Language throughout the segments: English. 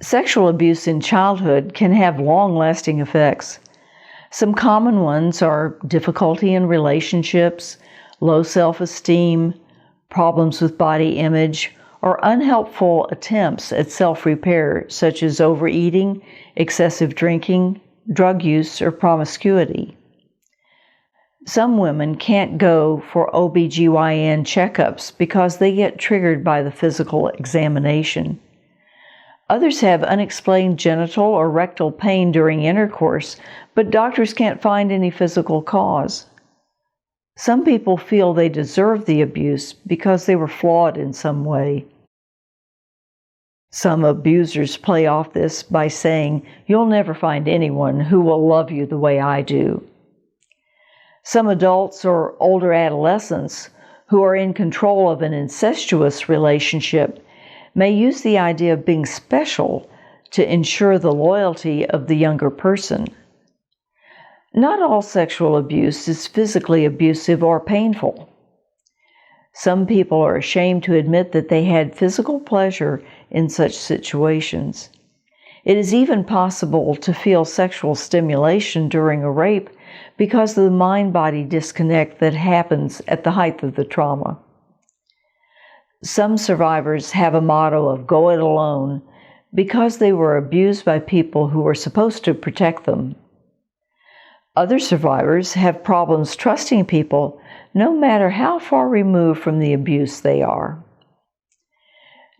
Sexual abuse in childhood can have long-lasting effects. Some common ones are difficulty in relationships, low self-esteem, problems with body image, or unhelpful attempts at self-repair, such as overeating, excessive drinking, drug use, or promiscuity. Some women can't go for OBGYN checkups because they get triggered by the physical examination. Others have unexplained genital or rectal pain during intercourse, but doctors can't find any physical cause. Some people feel they deserve the abuse because they were flawed in some way. Some abusers play off this by saying, "You'll never find anyone who will love you the way I do." Some adults or older adolescents who are in control of an incestuous relationship may use the idea of being special to ensure the loyalty of the younger person. Not all sexual abuse is physically abusive or painful. Some people are ashamed to admit that they had physical pleasure in such situations. It is even possible to feel sexual stimulation during a rape because of the mind-body disconnect that happens at the height of the trauma. Some survivors have a motto of "go it alone" because they were abused by people who were supposed to protect them. Other survivors have problems trusting people no matter how far removed from the abuse they are.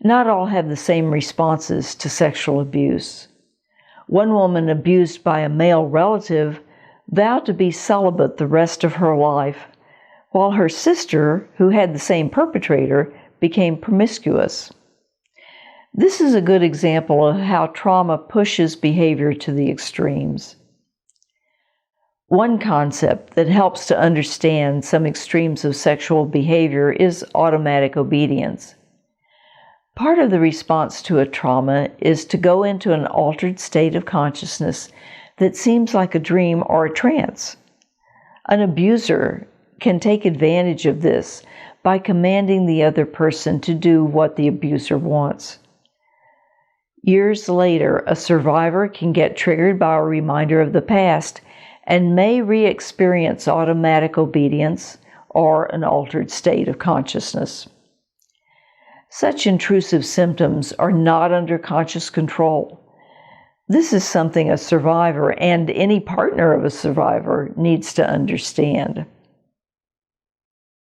Not all have the same responses to sexual abuse. One woman abused by a male relative vowed to be celibate the rest of her life, while her sister, who had the same perpetrator, became promiscuous. This is a good example of how trauma pushes behavior to the extremes. One concept that helps to understand some extremes of sexual behavior is automatic obedience. Part of the response to a trauma is to go into an altered state of consciousness that seems like a dream or a trance. An abuser can take advantage of this by commanding the other person to do what the abuser wants. Years later, a survivor can get triggered by a reminder of the past and may re-experience automatic obedience or an altered state of consciousness. Such intrusive symptoms are not under conscious control. This is something a survivor and any partner of a survivor needs to understand.